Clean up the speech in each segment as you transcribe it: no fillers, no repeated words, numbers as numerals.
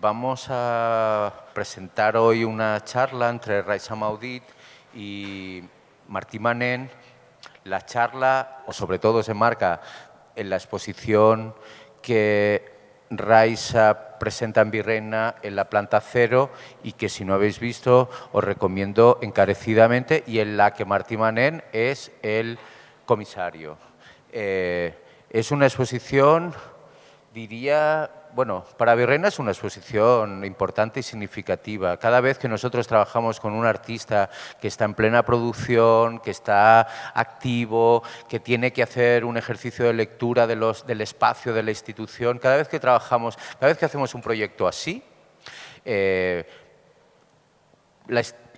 vamos a presentar hoy una charla entre Raisa Maudit y Martí Manent. La charla, o sobre todo, se marca en la exposición que Raisa presenta en Virreina en la planta 0 y que, si no habéis visto, os recomiendo encarecidamente, y en la que Martí Manent es el comisario. Es una exposición, diría, bueno, para Virreina es una exposición importante y significativa. Cada vez que nosotros trabajamos con un artista que está en plena producción, que está activo, que tiene que hacer un ejercicio de lectura del espacio de la institución, cada vez que trabajamos, cada vez que hacemos un proyecto así, la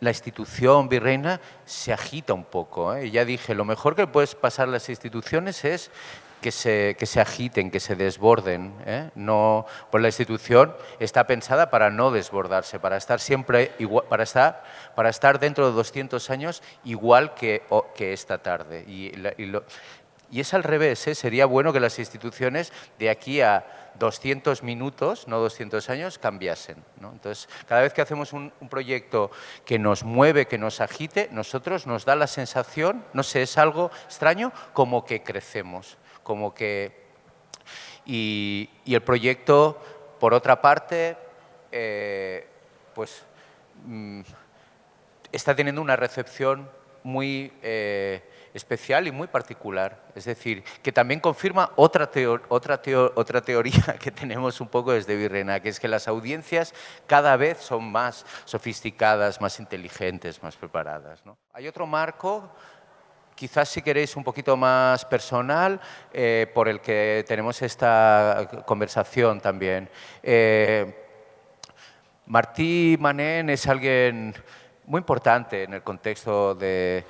institución Virreina se agita un poco. Ya dije, lo mejor que puedes pasar a las instituciones es que se agiten, que se desborden. No, pues la institución está pensada para no desbordarse, para estar siempre igual, para estar dentro de 200 años igual que esta tarde. Y es al revés, sería bueno que las instituciones de aquí a 200 minutos, no 200 años, cambiasen, ¿no? Entonces, cada vez que hacemos un proyecto que nos mueve, que nos agite, nosotros nos da la sensación, no sé, es algo extraño, como que crecemos, como que... Y el proyecto, por otra parte, pues está teniendo una recepción muy especial y muy particular. Es decir, que también confirma otra teoría que tenemos un poco desde Virreina, que es que las audiencias cada vez son más sofisticadas, más inteligentes, más preparadas, ¿no? Hay otro marco, quizás si queréis un poquito más personal, por el que tenemos esta conversación también. Martí Manent es alguien muy importante en el contexto de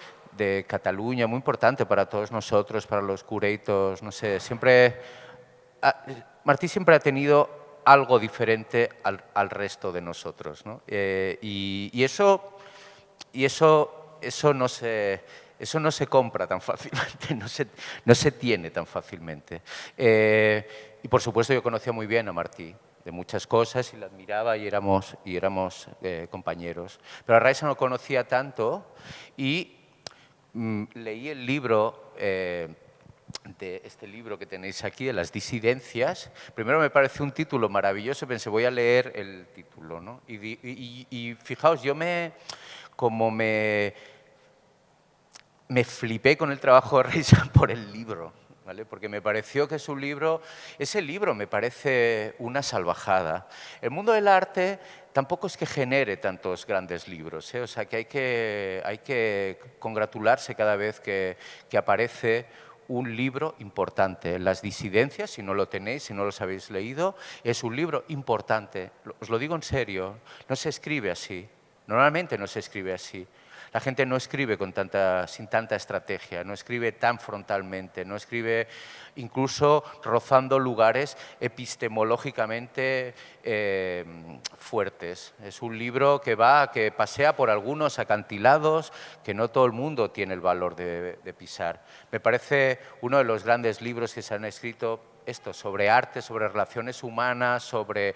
Cataluña, muy importante para todos nosotros, para los curators, no sé, Martí siempre ha tenido algo diferente al resto de nosotros, ¿no? Y eso no se compra tan fácilmente, no se tiene tan fácilmente. Y por supuesto yo conocía muy bien a Martí, de muchas cosas, y la admiraba y éramos compañeros. Pero a Raisa no conocía tanto y leí el libro, de este libro que tenéis aquí, de las disidencias. Primero me pareció un título maravilloso y pensé, voy a leer el título, ¿no? Y fijaos, como me flipé con el trabajo de Raisa por el libro, ¿vale? Porque me pareció que es un libro, ese libro me parece una salvajada. El mundo del arte tampoco es que genere tantos grandes libros, o sea que hay que congratularse cada vez que aparece un libro importante. Las disidencias, si no lo tenéis, si no los habéis leído, es un libro importante. Os lo digo en serio, no se escribe así. Normalmente no se escribe así. La gente no escribe sin tanta estrategia, no escribe tan frontalmente, no escribe incluso rozando lugares epistemológicamente fuertes. Es un libro que pasea por algunos acantilados que no todo el mundo tiene el valor de pisar. Me parece uno de los grandes libros que se han escrito sobre arte, sobre relaciones humanas, sobre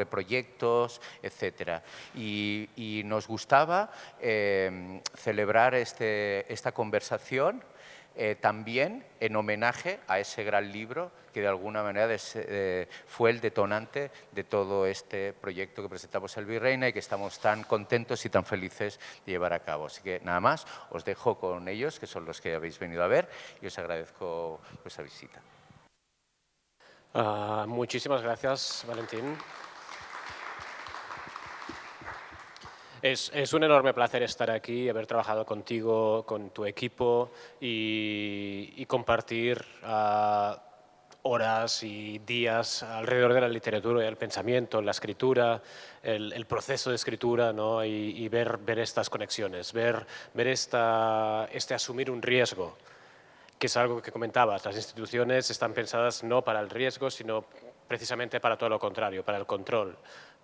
proyectos, etc. Y nos gustaba celebrar esta conversación también en homenaje a ese gran libro que de alguna manera fue el detonante de todo este proyecto que presentamos en Virreina y que estamos tan contentos y tan felices de llevar a cabo. Así que nada más, os dejo con ellos, que son los que habéis venido a ver, y os agradezco vuestra visita. Muchísimas gracias, Valentín. Es un enorme placer estar aquí, haber trabajado contigo, con tu equipo y compartir horas y días alrededor de la literatura y el pensamiento, la escritura, el proceso de escritura, ¿no? y ver estas conexiones, ver este asumir un riesgo, que es algo que comentabas. Las instituciones están pensadas no para el riesgo, sino precisamente para todo lo contrario, para el control,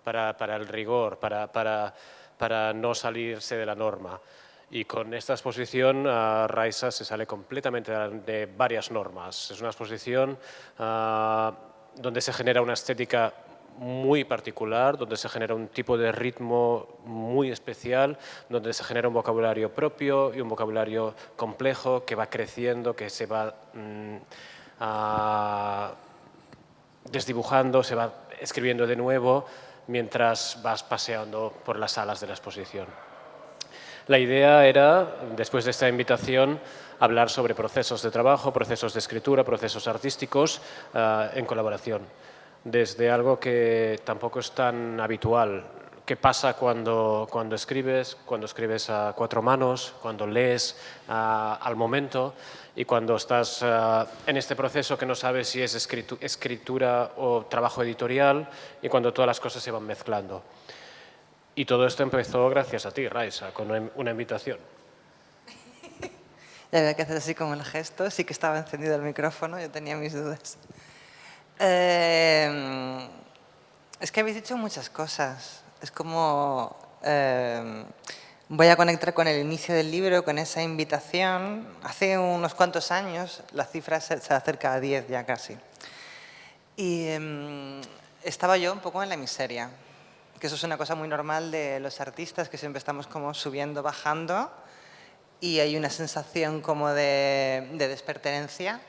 para el rigor, para no salirse de la norma. Y con esta exposición, Raisa se sale completamente de varias normas. Es una exposición donde se genera una estética muy particular, donde se genera un tipo de ritmo muy especial, donde se genera un vocabulario propio y un vocabulario complejo que va creciendo, que se va desdibujando, se va escribiendo de nuevo mientras vas paseando por las salas de la exposición. La idea era, después de esta invitación, hablar sobre procesos de trabajo, procesos de escritura, procesos artísticos en colaboración. Desde algo que tampoco es tan habitual. ¿Qué pasa cuando escribes a cuatro manos, cuando lees al momento y cuando estás en este proceso que no sabes si es escritura o trabajo editorial y cuando todas las cosas se van mezclando? Y todo esto empezó gracias a ti, Raisa, con una invitación. Ya había que hacer así como el gesto, sí que estaba encendido el micrófono, yo tenía mis dudas. Es que habéis dicho muchas cosas. Es como... voy a conectar con el inicio del libro, con esa invitación. Hace unos cuantos años, la cifra se acerca a 10 ya casi. Y estaba yo un poco en la miseria. Que eso es una cosa muy normal de los artistas, que siempre estamos como subiendo, bajando. Y hay una sensación como de despertenencia.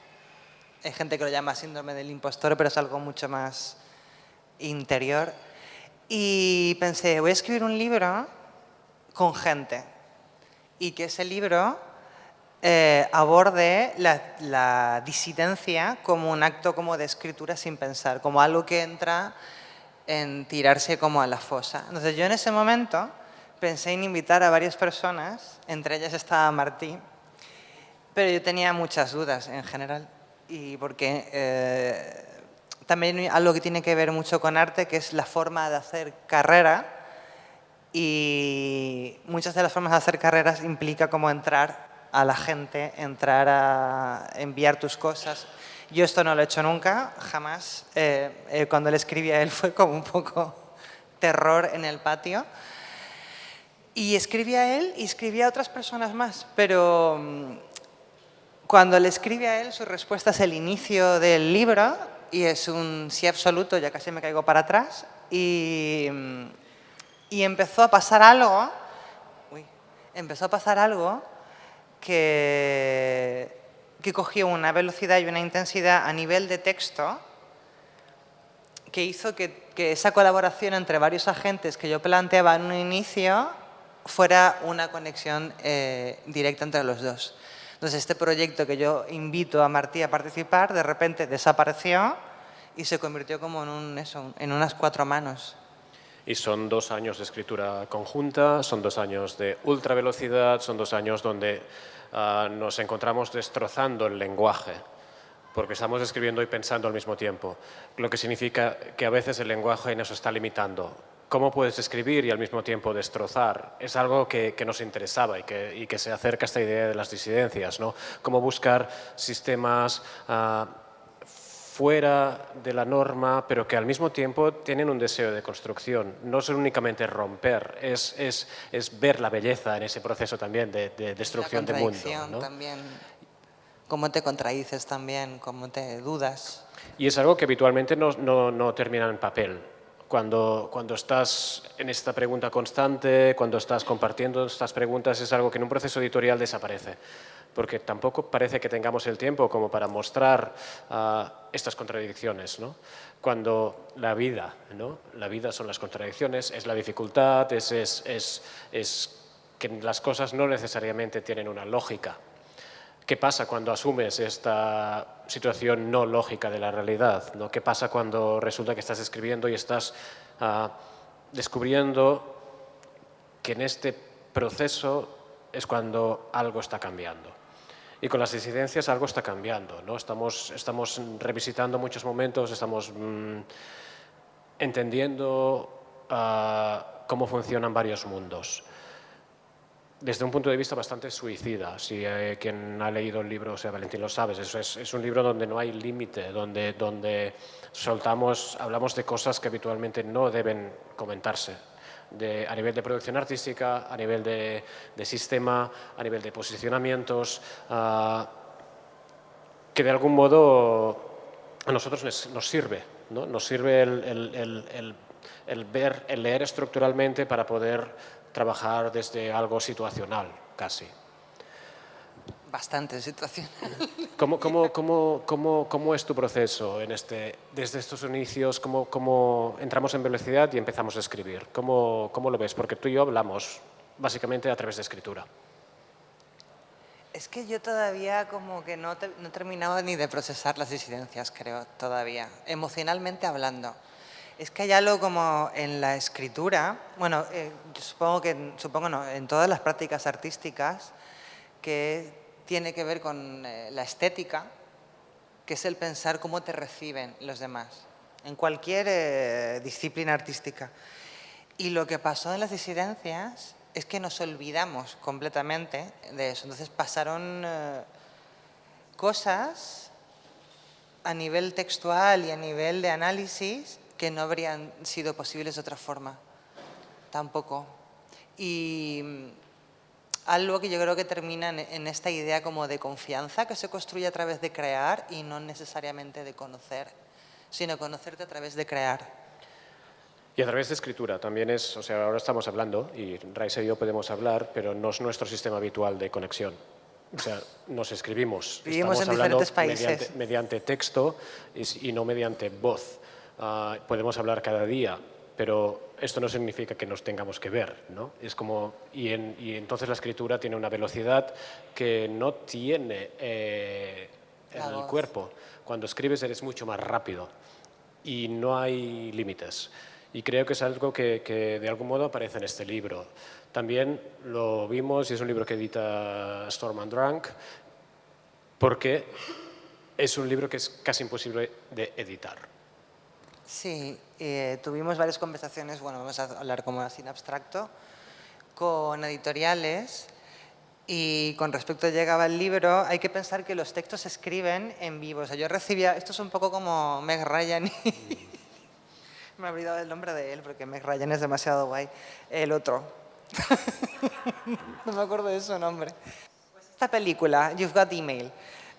Hay gente que lo llama síndrome del impostor, pero es algo mucho más interior. Y pensé, voy a escribir un libro con gente y que ese libro aborde la disidencia como un acto como de escritura sin pensar, como algo que entra en tirarse como a la fosa. Entonces yo en ese momento pensé en invitar a varias personas, entre ellas estaba Martí, pero yo tenía muchas dudas en general. Y porque también algo que tiene que ver mucho con arte, que es la forma de hacer carrera. Y muchas de las formas de hacer carreras implica como entrar a la gente, entrar a enviar tus cosas. Yo esto no lo he hecho nunca, jamás. Cuando le escribí a él fue como un poco terror en el patio. Y escribí a él y escribí a otras personas más, pero cuando le escribe a él, su respuesta es el inicio del libro y es un sí absoluto, ya casi me caigo para atrás. Y empezó a pasar algo, que cogió una velocidad y una intensidad a nivel de texto que hizo que esa colaboración entre varios agentes que yo planteaba en un inicio fuera una conexión directa entre los dos. Entonces, este proyecto que yo invito a Martí a participar, de repente desapareció y se convirtió como en unas 4 manos. Y son 2 años de escritura conjunta, son 2 años de ultra velocidad, son 2 años donde nos encontramos destrozando el lenguaje, porque estamos escribiendo y pensando al mismo tiempo, lo que significa que a veces el lenguaje nos está limitando. ¿Cómo puedes escribir y al mismo tiempo destrozar? Es algo que nos interesaba y que se acerca a esta idea de las disidencias, ¿no? Cómo buscar sistemas fuera de la norma, pero que al mismo tiempo tienen un deseo de construcción. No es únicamente romper, es ver la belleza en ese proceso también de destrucción de mundo, ¿no? También. Cómo te contradices también, cómo te dudas. Y es algo que habitualmente no termina en papel. Cuando estás en esta pregunta constante, cuando estás compartiendo estas preguntas, es algo que en un proceso editorial desaparece. Porque tampoco parece que tengamos el tiempo como para mostrar estas contradicciones, ¿no? Cuando la vida, ¿no? La vida son las contradicciones, es la dificultad, es que las cosas no necesariamente tienen una lógica. ¿Qué pasa cuando asumes esta situación no lógica de la realidad, ¿no? ¿Qué pasa cuando resulta que estás escribiendo y estás descubriendo que en este proceso es cuando algo está cambiando? Y con las disidencias algo está cambiando, ¿no? Estamos revisitando muchos momentos, estamos entendiendo cómo funcionan varios mundos. Desde un punto de vista bastante suicida. Si quien ha leído el libro, o sea, Valentín lo sabes, es un libro donde no hay límite, donde hablamos de cosas que habitualmente no deben comentarse. A nivel de producción artística, a nivel de sistema, a nivel de posicionamientos, que de algún modo a nosotros nos sirve ¿no? Nos sirve el leer estructuralmente para poder trabajar desde algo situacional, casi. Bastante situacional. ¿Cómo es tu proceso desde estos inicios? ¿Cómo entramos en velocidad y empezamos a escribir? ¿Cómo lo ves? Porque tú y yo hablamos básicamente a través de escritura. Es que yo todavía como que no he terminado ni de procesar las disidencias, creo, todavía, emocionalmente hablando. Es que hay algo como en la escritura, bueno, yo supongo no, en todas las prácticas artísticas, que tiene que ver con la estética, que es el pensar cómo te reciben los demás, en cualquier disciplina artística. Y lo que pasó en las disidencias es que nos olvidamos completamente de eso. Entonces pasaron cosas a nivel textual y a nivel de análisis que no habrían sido posibles de otra forma, tampoco. Y algo que yo creo que termina en esta idea como de confianza que se construye a través de crear y no necesariamente de conocer, sino conocerte a través de crear. Y a través de escritura también es, o sea, ahora estamos hablando y Raisa y yo podemos hablar, pero no es nuestro sistema habitual de conexión. O sea, nos escribimos. Vivimos estamos en hablando diferentes países. mediante texto y no mediante voz. Podemos hablar cada día, pero esto no significa que nos tengamos que ver, ¿no? Es como, y entonces la escritura tiene una velocidad que no tiene el cuerpo. Cuando escribes eres mucho más rápido y no hay límites. Y creo que es algo que de algún modo aparece en este libro. También lo vimos, y es un libro que edita Storm and Drunk, porque es un libro que es casi imposible de editar. Sí, tuvimos varias conversaciones, bueno, vamos a hablar como así en abstracto, con editoriales, y con respecto a llegaba el libro, hay que pensar que los textos se escriben en vivo. O sea, yo recibía, esto es un poco como Meg Ryan y me he olvidado el nombre de él porque Meg Ryan es demasiado guay. El otro. No me acuerdo de su nombre. Pues esta película, You've Got Email.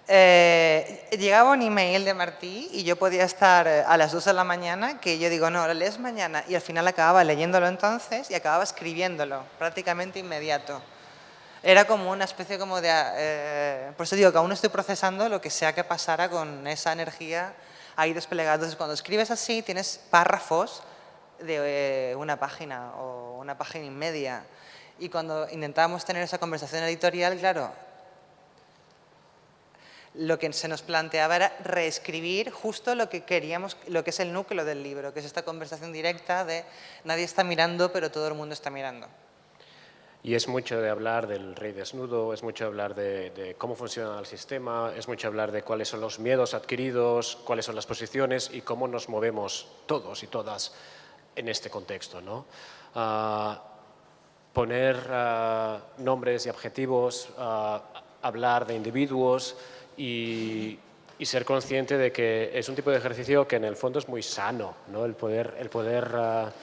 Llegaba un email de Martí y yo podía estar a las 2 de la mañana, que yo digo, no, lo lees mañana, y al final acababa leyéndolo entonces y acababa escribiéndolo, prácticamente inmediato. Era como una especie como de... por eso digo que aún estoy procesando lo que sea que pasara con esa energía ahí desplegada. Entonces, cuando escribes así, tienes párrafos de una página o una página y media. Y cuando intentábamos tener esa conversación editorial, claro, lo que se nos planteaba era reescribir justo lo que queríamos, lo que es el núcleo del libro, que es esta conversación directa de nadie está mirando, pero todo el mundo está mirando. Y es mucho de hablar del rey desnudo, es mucho hablar de cómo funciona el sistema, es mucho hablar de cuáles son los miedos adquiridos, cuáles son las posiciones y cómo nos movemos todos y todas en este contexto, ¿no? Poner nombres y adjetivos, hablar de individuos y ser consciente de que es un tipo de ejercicio que en el fondo es muy sano, ¿no? El poder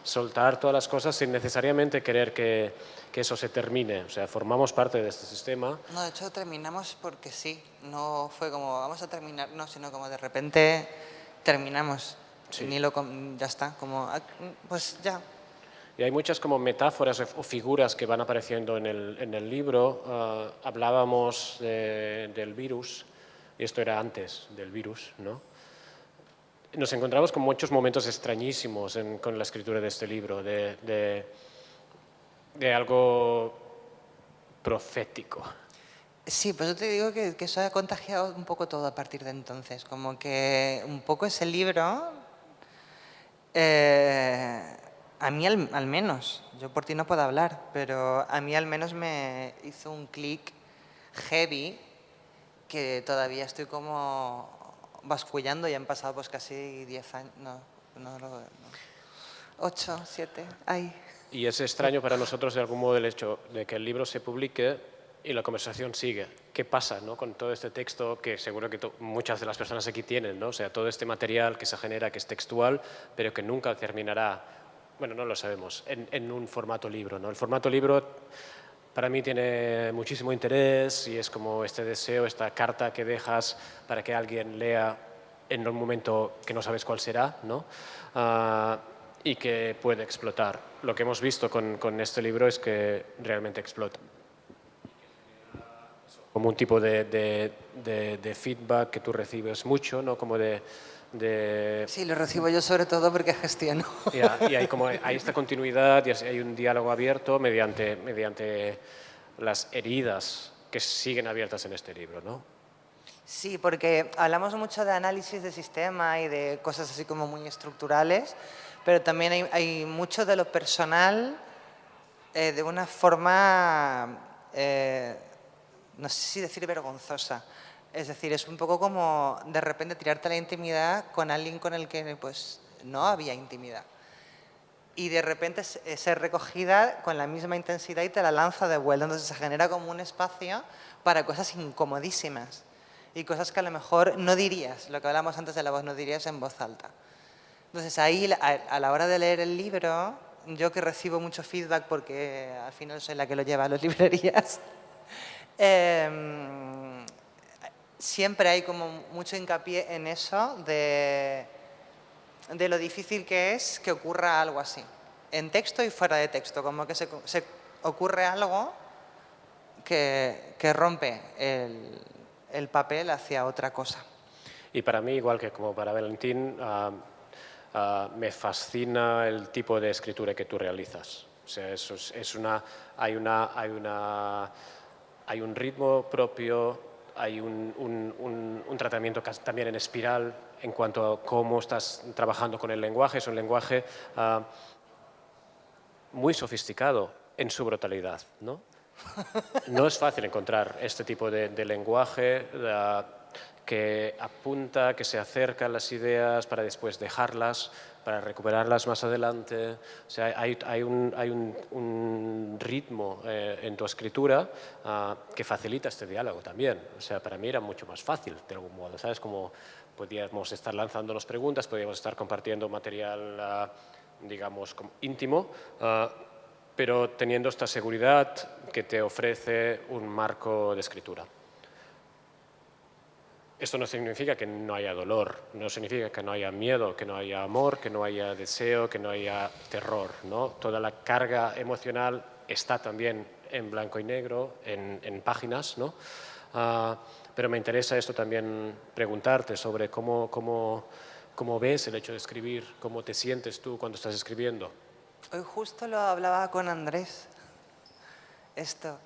soltar todas las cosas sin necesariamente querer que eso se termine. O sea, formamos parte de este sistema. No, de hecho terminamos porque sí. No fue como vamos a terminar, no, sino como de repente terminamos. Sí. Ya está, como pues ya. Y hay muchas como metáforas o figuras que van apareciendo en el libro. Hablábamos del virus, y esto era antes del virus, ¿no? Nos encontramos con muchos momentos extrañísimos con la escritura de este libro, de algo profético. Sí, pues yo te digo que eso ha contagiado un poco todo a partir de entonces. Como que un poco ese libro, a mí al menos, yo por ti no puedo hablar, pero a mí al menos me hizo un clic heavy que todavía estoy como bascullando y han pasado pues casi 10 años, no, 8, 7, ay. Y es extraño para nosotros de algún modo el hecho de que el libro se publique y la conversación sigue. ¿Qué pasa, no, con todo este texto que seguro que muchas de las personas aquí tienen, ¿no? O sea, todo este material que se genera, que es textual, pero que nunca terminará, bueno, no lo sabemos, en un formato libro, ¿no? El formato libro para mí tiene muchísimo interés y es como este deseo, esta carta que dejas para que alguien lea en un momento que no sabes cuál será, ¿no? Y que puede explotar. Lo que hemos visto con este libro es que realmente explota. Como un tipo de feedback que tú recibes mucho, ¿no? Como Sí, lo recibo yo sobre todo porque gestiono. y hay esta continuidad y hay un diálogo abierto mediante las heridas que siguen abiertas en este libro, ¿no? Sí, porque hablamos mucho de análisis de sistema y de cosas así como muy estructurales, pero también hay mucho de lo personal de una forma, no sé si decir vergonzosa. Es decir, es un poco como de repente tirarte a la intimidad con alguien con el que pues no había intimidad. Y de repente ser recogida con la misma intensidad y te la lanza de vuelta. Entonces se genera como un espacio para cosas incomodísimas y cosas que a lo mejor no dirías, lo que hablamos antes de la voz, no dirías en voz alta. Entonces ahí, a la hora de leer el libro, yo que recibo mucho feedback porque al final soy la que lo lleva a las librerías, siempre hay como mucho hincapié en eso de lo difícil que es que ocurra algo así, en texto y fuera de texto, como que se ocurre algo que rompe el papel hacia otra cosa. Y para mí, igual que como para Valentín, me fascina el tipo de escritura que tú realizas. O sea, hay un ritmo propio, hay un tratamiento también en espiral en cuanto a cómo estás trabajando con el lenguaje. Es un lenguaje muy sofisticado en su brutalidad, ¿no? No es fácil encontrar este tipo de lenguaje que apunta, que se acerca a las ideas para después dejarlas, para recuperarlas más adelante. O sea, hay un ritmo en tu escritura que facilita este diálogo también. O sea, para mí era mucho más fácil, de algún modo, ¿sabes? Como podíamos estar lanzándonos preguntas, podíamos estar compartiendo material, digamos, íntimo, pero teniendo esta seguridad que te ofrece un marco de escritura. Esto no significa que no haya dolor, no significa que no haya miedo, que no haya amor, que no haya deseo, que no haya terror, ¿no? Toda la carga emocional está también en blanco y negro, en páginas, ¿no? Pero me interesa esto también preguntarte sobre cómo ves el hecho de escribir, cómo te sientes tú cuando estás escribiendo. Hoy justo lo hablaba con Andrés, esto.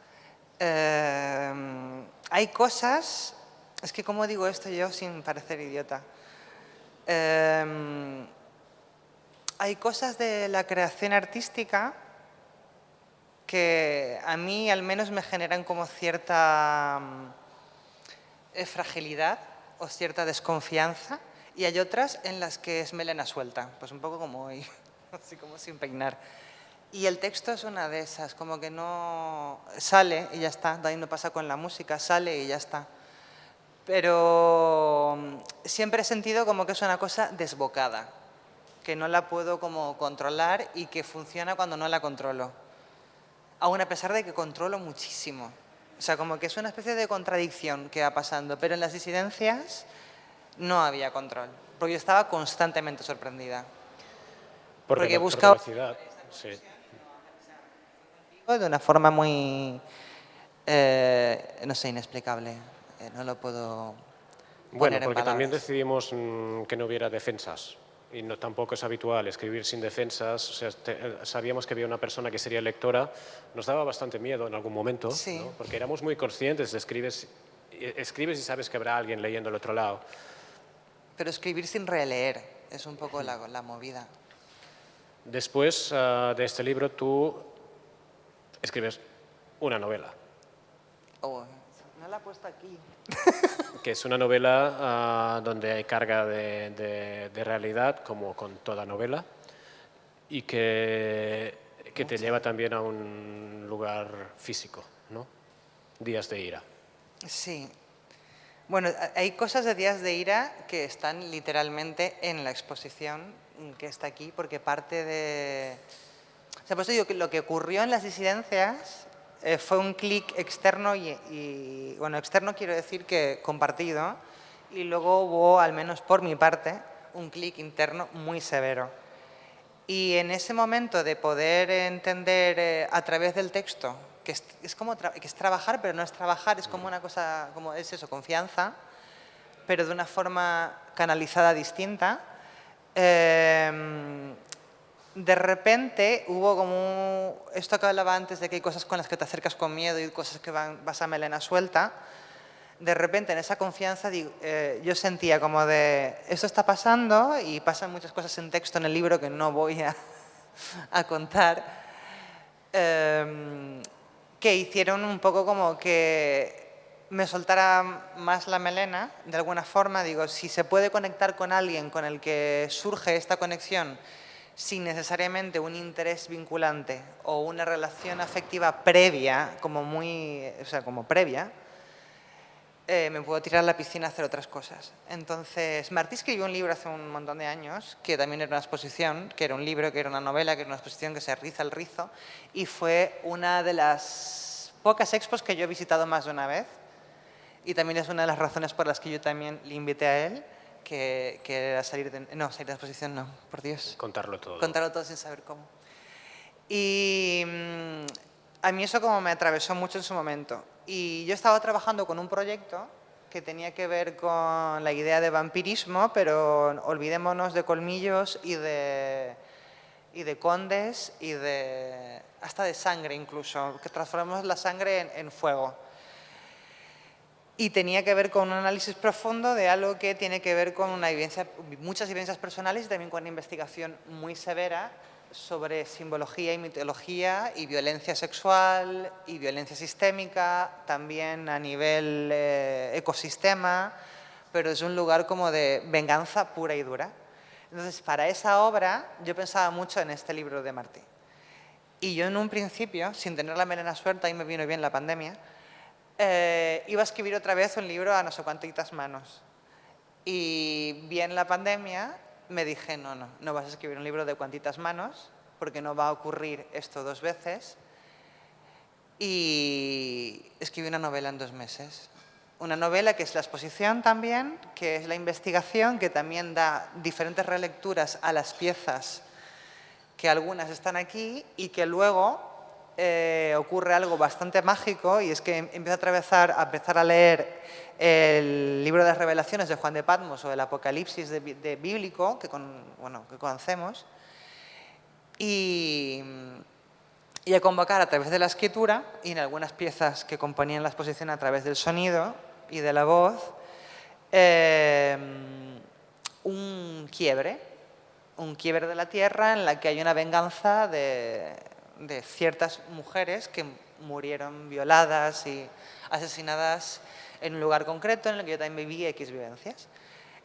Hay cosas, es que cómo digo esto yo sin parecer idiota. Hay cosas de la creación artística que a mí al menos me generan como cierta fragilidad o cierta desconfianza, y hay otras en las que es melena suelta, pues un poco como hoy. Así como sin peinar. Y el texto es una de esas, como que no sale y ya está. De ahí no pasa con la música, sale y ya está. Pero siempre he sentido como que es una cosa desbocada, que no la puedo como controlar y que funciona cuando no la controlo. Aún a pesar de que controlo muchísimo. O sea, como que es una especie de contradicción que va pasando. Pero en las disidencias no había control, porque yo estaba constantemente sorprendida. Porque he buscado sí. de una forma muy, no sé, inexplicable. No lo puedo poner Bueno, en porque palabras. también decidimos que no hubiera defensas. Y no, tampoco es habitual escribir sin defensas. O sea, sabíamos que había una persona que sería lectora. Nos daba bastante miedo en algún momento, Sí. ¿no? Porque éramos muy conscientes de escribes y sabes que habrá alguien leyendo al otro lado. Pero escribir sin releer es un poco la movida. Después de este libro tú escribes una novela. Oh, no la he puesto aquí. Que es una novela donde hay carga de realidad, como con toda novela, y que te lleva también a un lugar físico, ¿no? Días de ira. Sí. Bueno, hay cosas de Días de Ira que están literalmente en la exposición que está aquí, porque parte de... O sea, por eso digo que lo que ocurrió en las disidencias fue un clic externo y, bueno, externo quiero decir que compartido, y luego hubo, al menos por mi parte, un clic interno muy severo. Y en ese momento de poder entender a través del texto, que es como que es trabajar, pero no es trabajar, es como una cosa, como es eso, confianza, pero de una forma canalizada distinta, de repente hubo como esto que hablaba antes de que hay cosas con las que te acercas con miedo y cosas que vas a melena suelta. De repente en esa confianza yo sentía como de esto está pasando y pasan muchas cosas en texto en el libro que no voy a contar, que hicieron un poco como que me soltara más la melena de alguna forma. Digo, si se puede conectar con alguien con el que surge esta conexión sin necesariamente un interés vinculante o una relación afectiva previa, como previa, me puedo tirar a la piscina a hacer otras cosas. Entonces, Martí escribió un libro hace un montón de años, que también era una exposición, que era un libro, que era una novela, que era una exposición que se riza el rizo, y fue una de las pocas expos que yo he visitado más de una vez, y también es una de las razones por las que yo también le invité a él, que era salir de exposición, no, por Dios. Contarlo todo. Contarlo todo sin saber cómo. Y a mí eso como me atravesó mucho en su momento. Y yo estaba trabajando con un proyecto que tenía que ver con la idea de vampirismo, pero olvidémonos de colmillos y de condes y hasta de sangre incluso, que transformemos la sangre en fuego. Y tenía que ver con un análisis profundo de algo que tiene que ver con muchas vivencias personales y también con una investigación muy severa sobre simbología y mitología y violencia sexual y violencia sistémica, también a nivel ecosistema, pero es un lugar como de venganza pura y dura. Entonces, para esa obra yo pensaba mucho en este libro de Martí. Y yo en un principio, sin tener la melena suelta, ahí me vino bien la pandemia, iba a escribir otra vez un libro a no sé cuántas manos. Y bien la pandemia, me dije, no vas a escribir un libro de cuantitas manos, porque no va a ocurrir esto 2 veces. Y escribí una novela en 2 meses. Una novela que es la exposición también, que es la investigación, que también da diferentes relecturas a las piezas, que algunas están aquí, y que luego ocurre algo bastante mágico, y es que empiezo a empezar a leer el libro de las revelaciones de Juan de Patmos o el Apocalipsis de bíblico, que conocemos, y a convocar a través de la escritura y en algunas piezas que componían la exposición a través del sonido y de la voz, un quiebre de la tierra en la que hay una venganza de ciertas mujeres que murieron violadas y asesinadas en un lugar concreto en el que yo también viví X vivencias.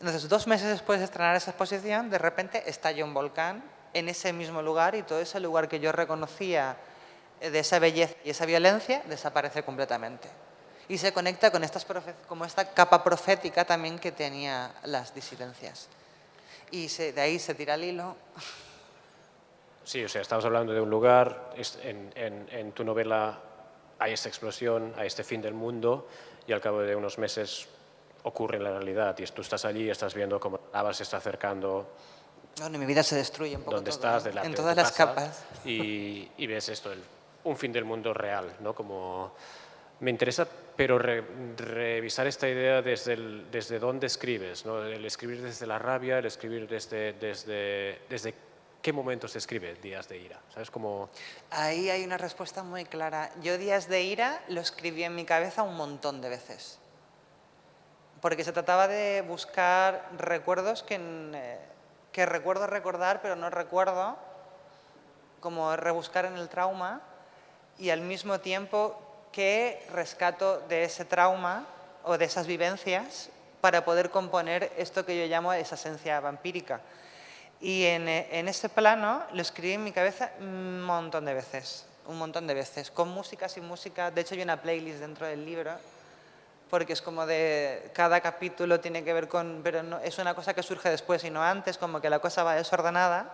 Entonces, 2 meses después de estrenar esa exposición, de repente estalla un volcán en ese mismo lugar y todo ese lugar que yo reconocía de esa belleza y esa violencia desaparece completamente. Y se conecta con esta capa profética también que tenía las disidencias. Y de ahí se tira el hilo. Sí, o sea, estamos hablando de un lugar, en tu novela hay esta explosión, hay este fin del mundo y al cabo de unos meses ocurre en la realidad y tú estás allí y estás viendo cómo la lava se está acercando. Bueno, mi vida se destruye un poco ¿Dónde todo, estás? en todas las capas. Y ves esto, un fin del mundo real, ¿no? Como me interesa, pero revisar esta idea desde dónde escribes, ¿no? El escribir desde la rabia, el escribir desde qué momento se escribe Días de ira, ¿sabes? Como... Ahí hay una respuesta muy clara. Yo Días de ira lo escribí en mi cabeza un montón de veces, porque se trataba de buscar recuerdos que recuerdo recordar, pero no recuerdo, como rebuscar en el trauma, y al mismo tiempo que rescato de ese trauma o de esas vivencias para poder componer esto que yo llamo esa esencia vampírica. Y en ese plano lo escribí en mi cabeza un montón de veces, con música, sin música. De hecho, hay una playlist dentro del libro, porque es como de cada capítulo tiene que ver con, pero no, es una cosa que surge después y no antes, como que la cosa va desordenada.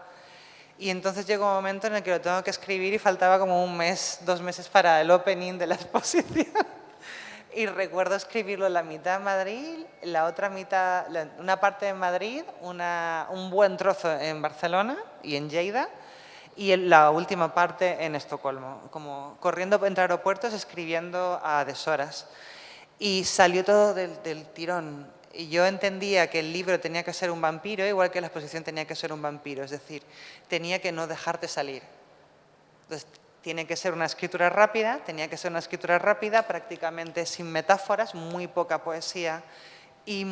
Y entonces llegó un momento en el que lo tengo que escribir y faltaba como 1 mes, 2 meses para el opening de la exposición. Y recuerdo escribirlo la mitad en Madrid, la otra mitad, una parte en Madrid, un buen trozo en Barcelona y en Lleida, y la última parte en Estocolmo, como corriendo entre aeropuertos, escribiendo a deshoras. Y salió todo del tirón. Y yo entendía que el libro tenía que ser un vampiro, igual que la exposición tenía que ser un vampiro, es decir, tenía que no dejarte salir. Entonces, tiene que ser una escritura rápida, tenía que ser una escritura rápida, prácticamente sin metáforas, muy poca poesía y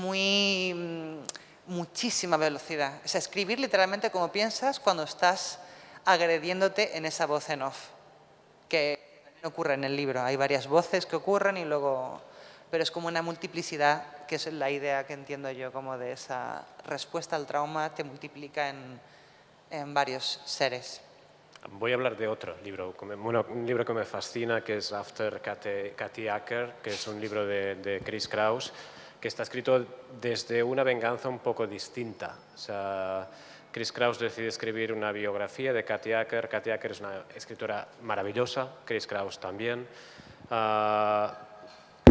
muchísima velocidad. O sea, escribir literalmente como piensas cuando estás agrediéndote en esa voz en off, que ocurre en el libro. Hay varias voces que ocurren y luego... Pero es como una multiplicidad, que es la idea que entiendo yo, como de esa respuesta al trauma te multiplica en varios seres. Voy a hablar de otro libro, un libro que me fascina, que es After Kathy Acker, que es un libro de Chris Kraus, que está escrito desde una venganza un poco distinta. O sea, Chris Kraus decide escribir una biografía de Kathy Acker. Kathy Acker es una escritora maravillosa, Chris Kraus también.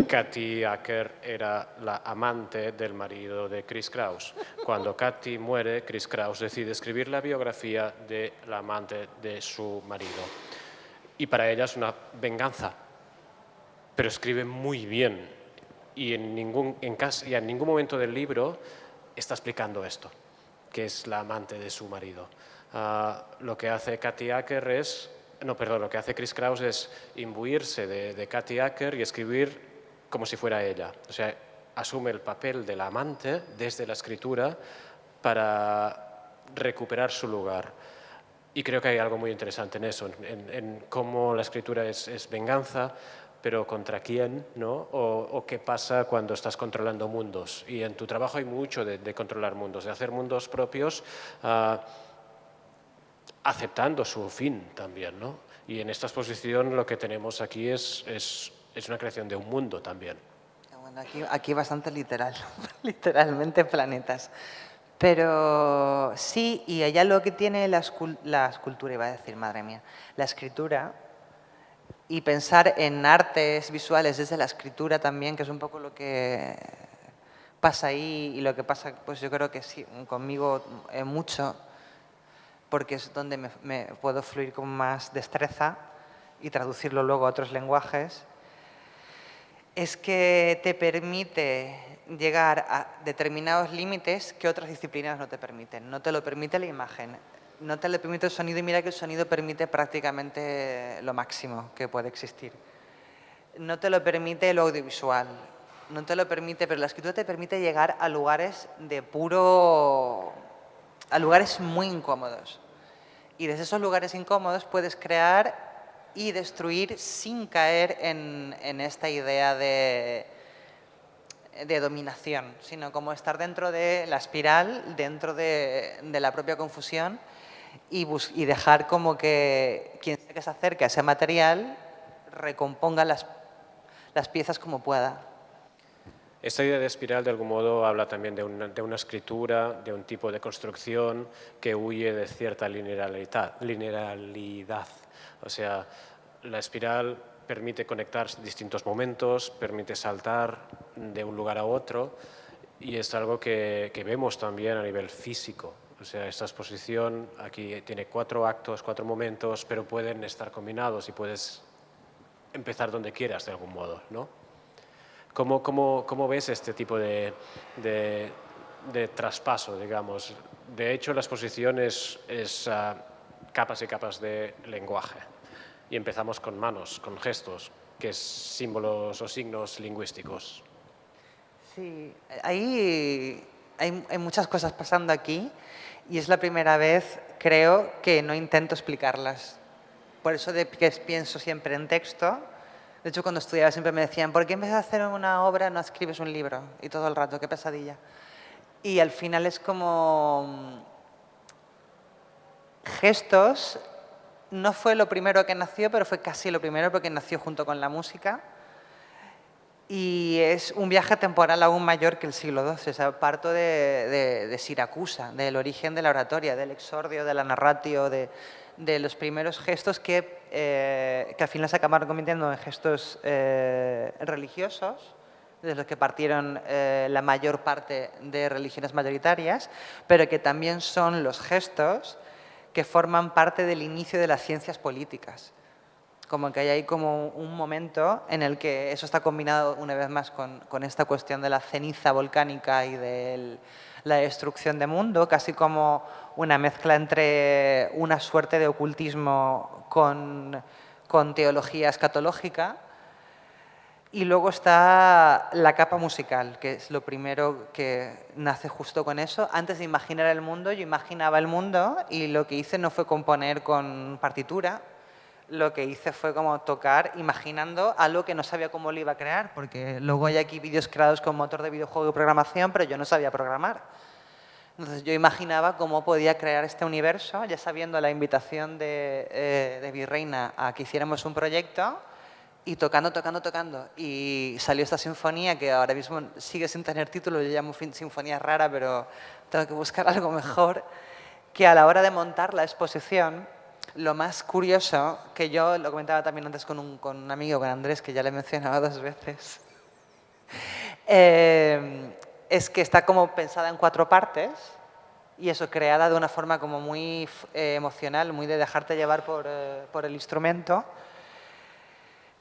Kathy Acker era la amante del marido de Chris Kraus. Cuando Kathy muere, Chris Kraus decide escribir la biografía de la amante de su marido. Y para ella es una venganza, pero escribe muy bien. Y en ningún momento del libro está explicando esto, que es la amante de su marido. Lo que hace Kathy Acker lo que hace Chris Kraus es imbuirse de Kathy Acker y escribir como si fuera ella. O sea, asume el papel del amante desde la escritura para recuperar su lugar. Y creo que hay algo muy interesante en eso, en cómo la escritura es venganza, pero ¿contra quién? ¿No? O qué pasa cuando estás controlando mundos. Y en tu trabajo hay mucho de controlar mundos, de hacer mundos propios, aceptando su fin también, ¿no? Y en esta exposición lo que tenemos aquí es una creación de un mundo también. Bueno, aquí bastante literal, literalmente planetas. Pero sí, y allá lo que tiene la escultura, iba a decir, madre mía, la escritura, y pensar en artes visuales desde la escritura también, que es un poco lo que pasa ahí y lo que pasa, pues yo creo que sí, conmigo mucho, porque es donde me puedo fluir con más destreza y traducirlo luego a otros lenguajes. Es que te permite llegar a determinados límites que otras disciplinas no te permiten. No te lo permite la imagen, no te lo permite el sonido, y mira que el sonido permite prácticamente lo máximo que puede existir. No te lo permite lo audiovisual, no te lo permite, pero la escritura te permite llegar a lugares a lugares muy incómodos. Y desde esos lugares incómodos puedes crear y destruir sin caer en esta idea de dominación, sino como estar dentro de la espiral, dentro de la propia confusión y dejar como que quien sea que se acerque a ese material recomponga las piezas como pueda. Esta idea de espiral, de algún modo, habla también de una escritura, de un tipo de construcción que huye de cierta linealidad. O sea, la espiral permite conectar distintos momentos, permite saltar de un lugar a otro, y es algo que vemos también a nivel físico. O sea, esta exposición aquí tiene 4 actos, 4 momentos, pero pueden estar combinados y puedes empezar donde quieras, de algún modo, ¿no? ¿Cómo ves este tipo de traspaso, digamos? De hecho, la exposición es capas y capas de lenguaje. Y empezamos con manos, con gestos, que es símbolos o signos lingüísticos. Sí, hay muchas cosas pasando aquí y es la primera vez, creo, que no intento explicarlas. Por eso que pienso siempre en texto. De hecho, cuando estudiaba siempre me decían, ¿por qué en vez de hacer una obra no escribes un libro? Y todo el rato, qué pesadilla. Y al final es como gestos. No fue lo primero que nació, pero fue casi lo primero porque nació junto con la música. Y es un viaje temporal aún mayor que el siglo XII. O sea, parto de Siracusa, del origen de la oratoria, del exordio, de la narratio, de de los primeros gestos que al final se acabaron convirtiendo en gestos religiosos, de los que partieron la mayor parte de religiones mayoritarias, pero que también son los gestos que forman parte del inicio de las ciencias políticas. Como que hay ahí como un momento en el que eso está combinado una vez más con esta cuestión de la ceniza volcánica y de la destrucción de mundo, casi como una mezcla entre una suerte de ocultismo con teología escatológica. Y luego está la capa musical, que es lo primero que nace justo con eso. Antes de imaginar el mundo, yo imaginaba el mundo y lo que hice no fue componer con partitura, lo que hice fue como tocar imaginando algo que no sabía cómo lo iba a crear, porque luego hay aquí vídeos creados con motor de videojuego y programación, pero yo no sabía programar. Entonces yo imaginaba cómo podía crear este universo, ya sabiendo la invitación de Virreina a que hiciéramos un proyecto, y tocando. Y salió esta sinfonía que ahora mismo sigue sin tener título, yo llamo sinfonía rara, pero tengo que buscar algo mejor, que a la hora de montar la exposición, lo más curioso, que yo lo comentaba también antes con un amigo, con Andrés, que ya le he mencionado 2 veces, es que está como pensada en 4 partes y eso, creada de una forma como muy emocional, muy de dejarte llevar por el instrumento.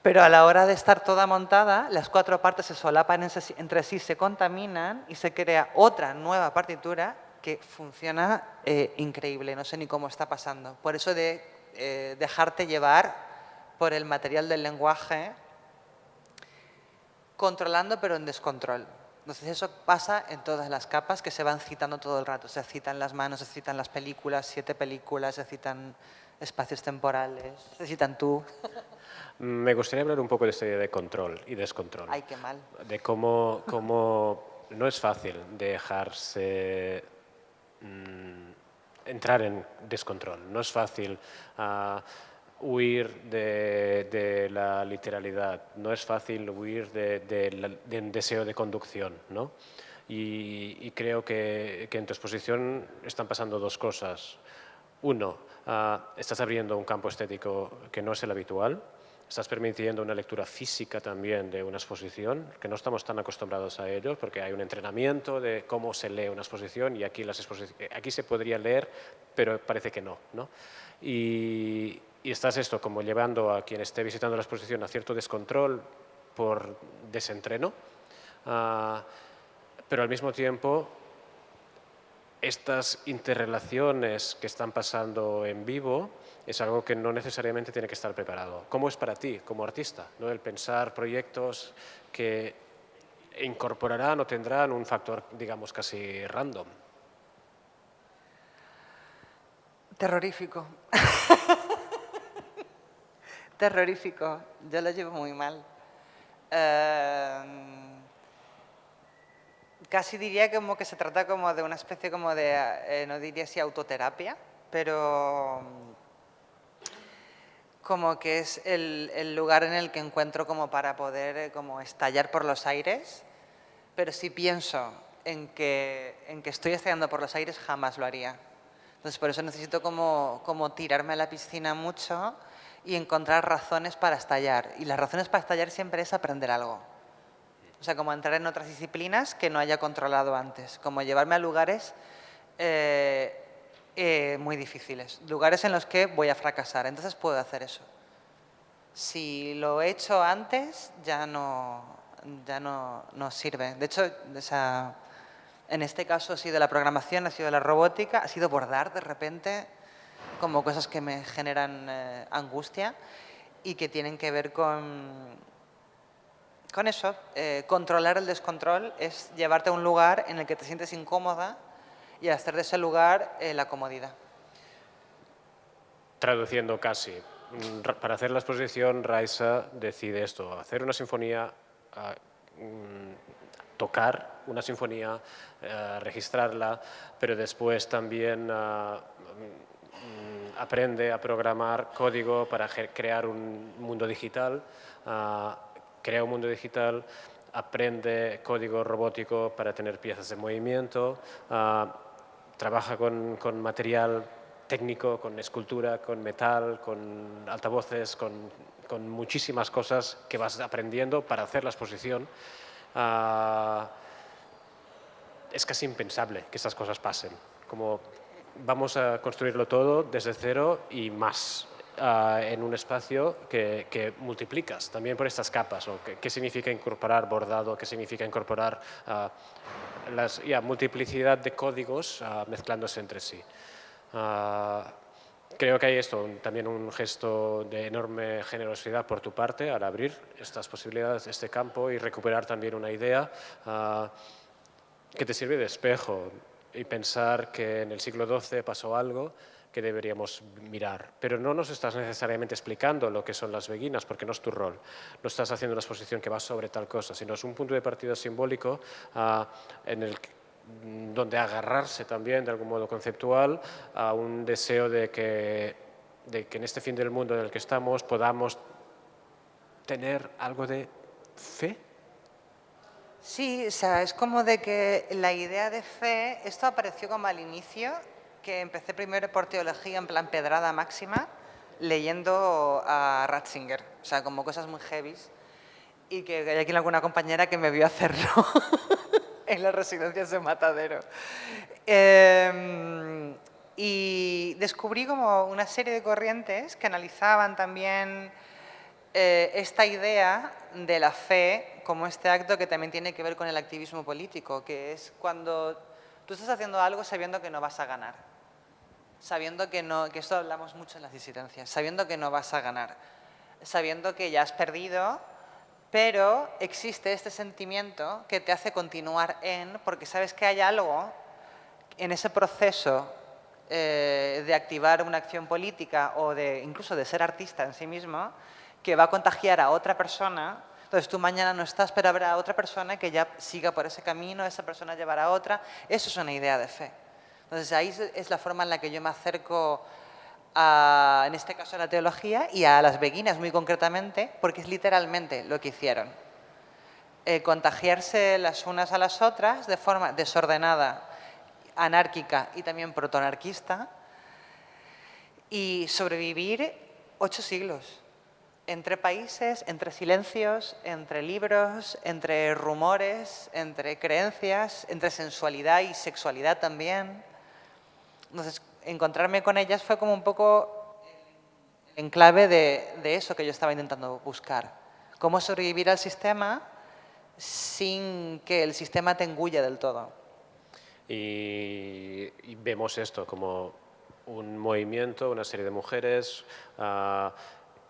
Pero a la hora de estar toda montada, las 4 partes se solapan entre sí, se contaminan y se crea otra nueva partitura que funciona increíble, no sé ni cómo está pasando. Por eso de dejarte llevar por el material del lenguaje, controlando pero en descontrol. Entonces eso pasa en todas las capas que se van citando todo el rato. Se citan las manos, se citan las películas, 7 películas, se citan espacios temporales, se citan tú. Me gustaría hablar un poco de esta idea de control y descontrol. Ay, qué mal. De cómo no es fácil dejarse entrar en descontrol. No es fácil huir de la literalidad. No es fácil huir de un deseo de conducción, ¿no? Y creo que en tu exposición están pasando 2 cosas. Uno, estás abriendo un campo estético que no es el habitual. Estás permitiendo una lectura física también de una exposición, que no estamos tan acostumbrados a ello, porque hay un entrenamiento de cómo se lee una exposición y aquí se podría leer, pero parece que no, ¿no? Y estás esto como llevando a quien esté visitando la exposición a cierto descontrol por desentreno, pero al mismo tiempo estas interrelaciones que están pasando en vivo es algo que no necesariamente tiene que estar preparado. ¿Cómo es para ti como artista, ¿no? El pensar proyectos que incorporarán o tendrán un factor, digamos, casi random? Terrorífico. Terrorífico. Yo lo llevo muy mal. Casi diría como que se trata como de una especie como de, no diría si autoterapia, pero como que es el lugar en el que encuentro como para poder como estallar por los aires, pero si pienso en que estoy estallando por los aires, jamás lo haría. Entonces por eso necesito como tirarme a la piscina mucho y encontrar razones para estallar. Y las razones para estallar siempre es aprender algo. O sea, como entrar en otras disciplinas que no haya controlado antes, como llevarme a lugares muy difíciles, lugares en los que voy a fracasar, entonces puedo hacer eso. Si lo he hecho antes, ya no sirve. De hecho, en este caso ha sido de la programación, ha sido de la robótica, ha sido bordar de repente, como cosas que me generan angustia y que tienen que ver con eso. Controlar el descontrol es llevarte a un lugar en el que te sientes incómoda y hacer de ese lugar la comodidad. Traduciendo casi, para hacer la exposición, Raiza decide esto, hacer una sinfonía, tocar una sinfonía, registrarla, pero después también aprende a programar código para crear un mundo digital, crea un mundo digital, aprende código robótico para tener piezas de movimiento, trabaja con material técnico, con escultura, con metal, con altavoces, con muchísimas cosas que vas aprendiendo para hacer la exposición. Es casi impensable que estas cosas pasen. Como vamos a construirlo todo desde cero y más en un espacio que multiplicas también por estas capas. O qué significa incorporar bordado, qué significa incorporar la multiplicidad de códigos mezclándose entre sí. Creo que hay también un gesto de enorme generosidad por tu parte al abrir estas posibilidades, este campo y recuperar también una idea que te sirve de espejo y pensar que en el siglo XII pasó algo que deberíamos mirar. Pero no nos estás necesariamente explicando lo que son las beguinas, porque no es tu rol. No estás haciendo una exposición que va sobre tal cosa, sino es un punto de partida simbólico donde agarrarse también, de algún modo conceptual, a un deseo de que en este fin del mundo en el que estamos podamos tener algo de fe. Sí, o sea, es como de que la idea de fe, esto apareció como al inicio, que empecé primero por teología en plan pedrada máxima, leyendo a Ratzinger, o sea, como cosas muy heavies, y que hay aquí alguna compañera que me vio hacerlo en las residencias de Matadero. Y descubrí como una serie de corrientes que analizaban también esta idea de la fe como este acto que también tiene que ver con el activismo político, que es cuando tú estás haciendo algo sabiendo que no vas a ganar, sabiendo que no, que esto hablamos mucho en las disidencias, sabiendo que no vas a ganar, sabiendo que ya has perdido, pero existe este sentimiento que te hace continuar porque sabes que hay algo en ese proceso de activar una acción política o incluso de ser artista en sí mismo, que va a contagiar a otra persona. Entonces tú mañana no estás, pero habrá otra persona que ya siga por ese camino, esa persona llevará a otra. Eso es una idea de fe. Entonces ahí es la forma en la que yo me acerco en este caso a la teología y a las beguinas muy concretamente, porque es literalmente lo que hicieron. Contagiarse las unas a las otras de forma desordenada, anárquica y también protoanarquista, y sobrevivir 8 siglos. Entre países, entre silencios, entre libros, entre rumores, entre creencias, entre sensualidad y sexualidad también. Entonces, encontrarme con ellas fue como un poco en clave de eso que yo estaba intentando buscar. Cómo sobrevivir al sistema sin que el sistema te engulle del todo. Y vemos esto como un movimiento, una serie de mujeres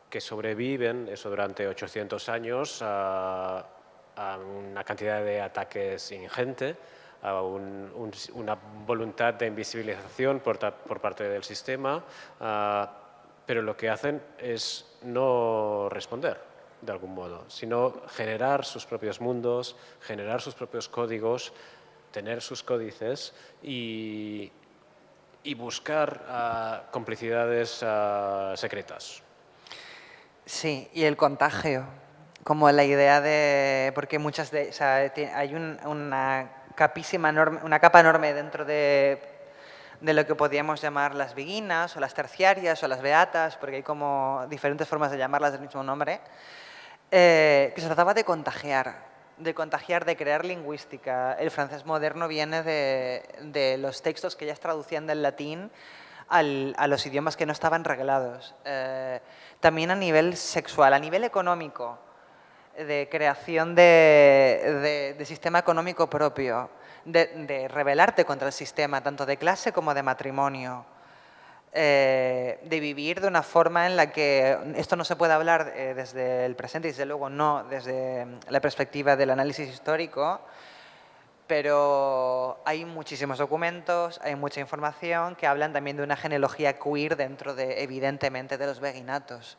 que sobreviven eso durante 800 años a una cantidad de ataques ingente, a una voluntad de invisibilización por parte del sistema, pero lo que hacen es no responder de algún modo, sino generar sus propios mundos, generar sus propios códigos, tener sus códices y buscar complicidades secretas. Sí, y el contagio, como la idea de... Porque o sea, hay una capa enorme dentro de lo que podríamos llamar las beguinas o las terciarias o las beatas, porque hay como diferentes formas de llamarlas del mismo nombre, que se trataba de contagiar, de crear lingüística. El francés moderno viene de los textos que ellas traducían del latín a los idiomas que no estaban reglados. También a nivel sexual, a nivel económico, de creación de sistema económico propio, de rebelarte contra el sistema, tanto de clase como de matrimonio, de vivir de una forma en la que esto no se puede hablar desde el presente y desde luego no desde la perspectiva del análisis histórico, pero hay muchísimos documentos, hay mucha información que hablan también de una genealogía queer dentro evidentemente, de los beguinatos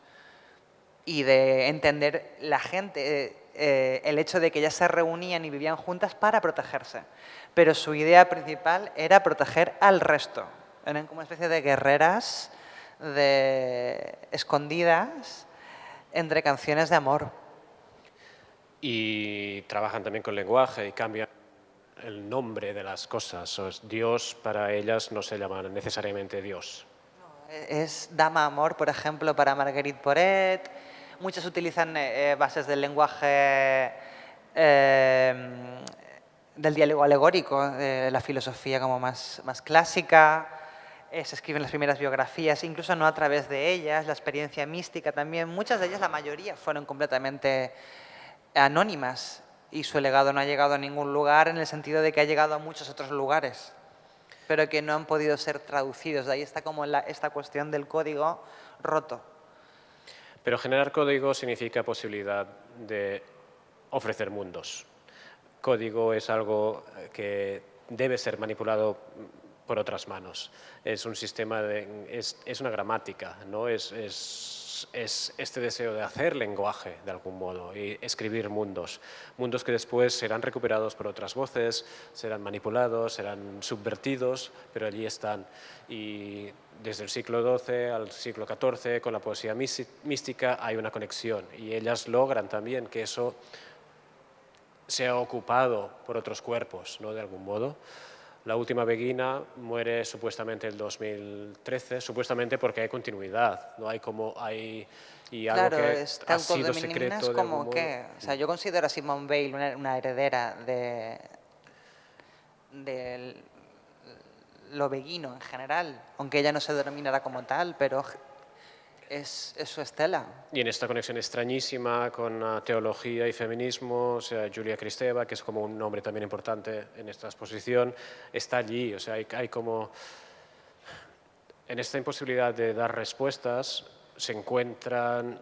y de entender la gente, el hecho de que ellas se reunían y vivían juntas para protegerse, pero su idea principal era proteger al resto. Eran como una especie de guerreras escondidas entre canciones de amor. Y trabajan también con lenguaje y cambian el nombre de las cosas. Dios para ellas no se llama necesariamente Dios. Es Dama Amor, por ejemplo, para Marguerite Porete. Muchos utilizan bases del lenguaje del diálogo alegórico, de la filosofía como más clásica. Se escriben las primeras biografías, incluso no a través de ellas, la experiencia mística también. Muchas de ellas, la mayoría, fueron completamente anónimas y su legado no ha llegado a ningún lugar en el sentido de que ha llegado a muchos otros lugares, pero que no han podido ser traducidos. De ahí está como esta cuestión del código roto. Pero generar código significa posibilidad de ofrecer mundos. Código es algo que debe ser manipulado por otras manos. Es un sistema, es una gramática, ¿no? Es este deseo de hacer lenguaje de algún modo y escribir mundos. Mundos que después serán recuperados por otras voces, serán manipulados, serán subvertidos, pero allí están. Y desde el siglo XII al siglo XIV, con la poesía mística, hay una conexión. Y ellas logran también que eso sea ocupado por otros cuerpos, ¿no? De algún modo. La última beguina muere supuestamente en 2013, supuestamente porque hay continuidad, no hay como y algo Claro, que este ha autor sido de secreto Meninas de como algún que, modo. o sea, yo considero a Simone Weil una heredera de lo beguino en general, aunque ella no se denominara como tal, pero es su estela. Y en esta conexión extrañísima con teología y feminismo, o sea, Julia Kristeva, que es como un nombre también importante en esta exposición, está allí, o sea, hay como en esta imposibilidad de dar respuestas se encuentran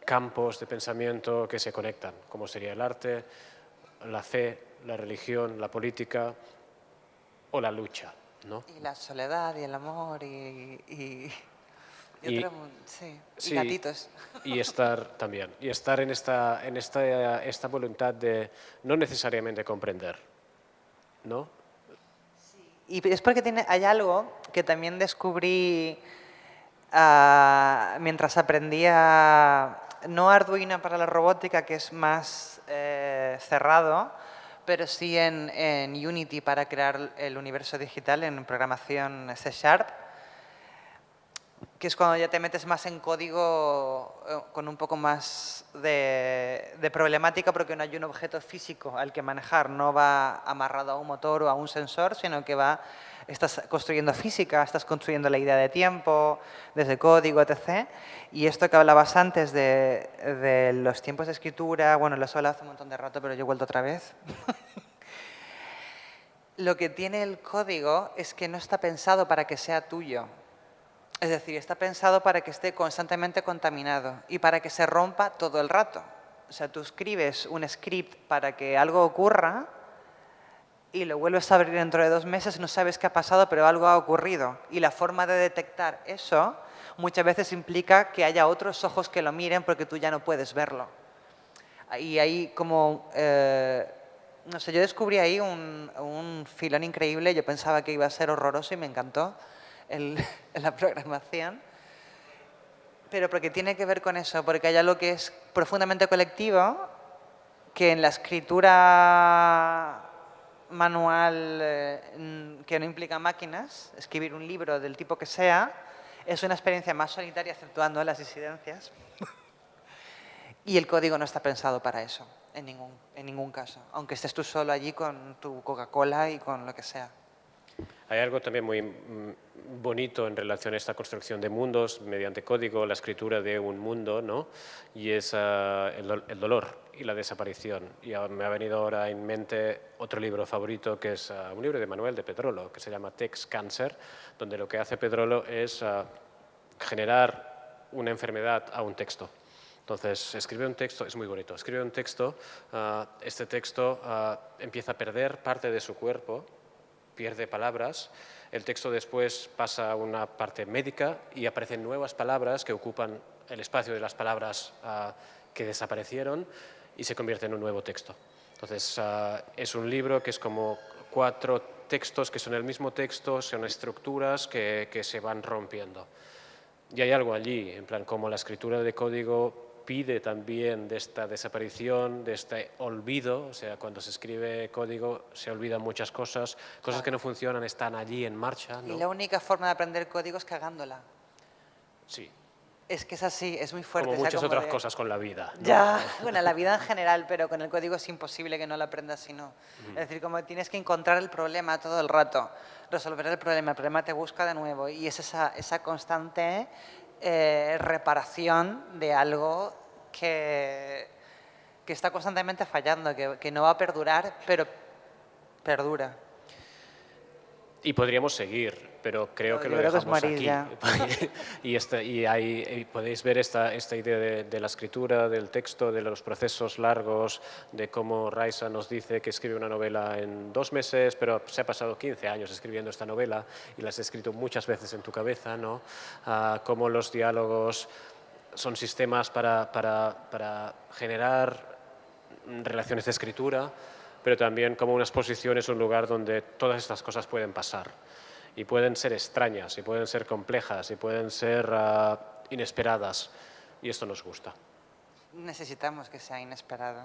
campos de pensamiento que se conectan, como sería el arte, la fe, la religión, la política o la lucha, ¿no? Y la soledad y el amor y Y- sí, sí, y gatitos. Y estar también, y estar en esta voluntad de no necesariamente comprender, ¿no? Y es porque hay algo que también descubrí mientras aprendía, no Arduino para la robótica, que es más cerrado, pero sí en Unity para crear el universo digital en programación C#, que es cuando ya te metes más en código con un poco más de problemática, porque no hay un objeto físico al que manejar, no va amarrado a un motor o a un sensor, sino que estás construyendo física, estás construyendo la idea de tiempo, desde código, etc. Y esto que hablabas antes de los tiempos de escritura, bueno, lo he hablado hace un montón de rato, pero yo he vuelto otra vez. Lo que tiene el código es que no está pensado para que sea tuyo. Es decir, está pensado para que esté constantemente contaminado y para que se rompa todo el rato. O sea, tú escribes un script para que algo ocurra y lo vuelves a abrir dentro de 2 meses, no sabes qué ha pasado, pero algo ha ocurrido. Y la forma de detectar eso muchas veces implica que haya otros ojos que lo miren porque tú ya no puedes verlo. Y ahí como, no sé, yo descubrí ahí un filón increíble. Yo pensaba que iba a ser horroroso y me encantó la programación. Pero porque tiene que ver con eso, porque hay algo que es profundamente colectivo, que en la escritura manual que no implica máquinas, escribir un libro del tipo que sea, es una experiencia más solitaria, exceptuando las disidencias. Y el código no está pensado para eso, en ningún caso, aunque estés tú solo allí con tu Coca-Cola y con lo que sea. Hay algo también muy bonito en relación a esta construcción de mundos mediante código, la escritura de un mundo, ¿no? Y es el dolor y la desaparición. Y me ha venido ahora en mente otro libro favorito, que es un libro de Manuel de Pedrolo, que se llama Text Cancer, donde lo que hace Pedrolo es generar una enfermedad a un texto. Entonces, escribe un texto, es muy bonito, escribe un texto, este texto empieza a perder parte de su cuerpo, pierde palabras, el texto después pasa a una parte médica y aparecen nuevas palabras que ocupan el espacio de las palabras que desaparecieron y se convierte en un nuevo texto. Entonces, es un libro que es como 4 textos que son el mismo texto, son estructuras que se van rompiendo. Y hay algo allí, en plan, como la escritura de código pide también de esta desaparición, de este olvido, o sea, cuando se escribe código se olvidan muchas cosas, cosas que no funcionan están allí en marcha, ¿no? Y la única forma de aprender código es cagándola. Sí, Es que es así, es muy fuerte. como o sea, muchas como otras de- cosas con la vida, ¿no? Ya, bueno, la vida en general, pero con el código es imposible que no lo aprendas si no. Es decir, como tienes que encontrar el problema todo el rato, resolver el problema te busca de nuevo y es esa constante reparación de algo que está constantemente fallando, que no va a perdurar, pero perdura. Y podríamos seguir, pero creo No, que yo lo creo que os dejamos morís aquí. ya. Y podéis ver esta idea de la escritura, del texto, de los procesos largos, de cómo Raisa nos dice que escribe una novela en 2 meses, pero se ha pasado 15 años escribiendo esta novela y la has escrito muchas veces en tu cabeza, ¿no? Cómo los diálogos son sistemas para generar relaciones de escritura, pero también como una exposición es un lugar donde todas estas cosas pueden pasar y pueden ser extrañas y pueden ser complejas y pueden ser inesperadas y esto nos gusta. Necesitamos que sea inesperado.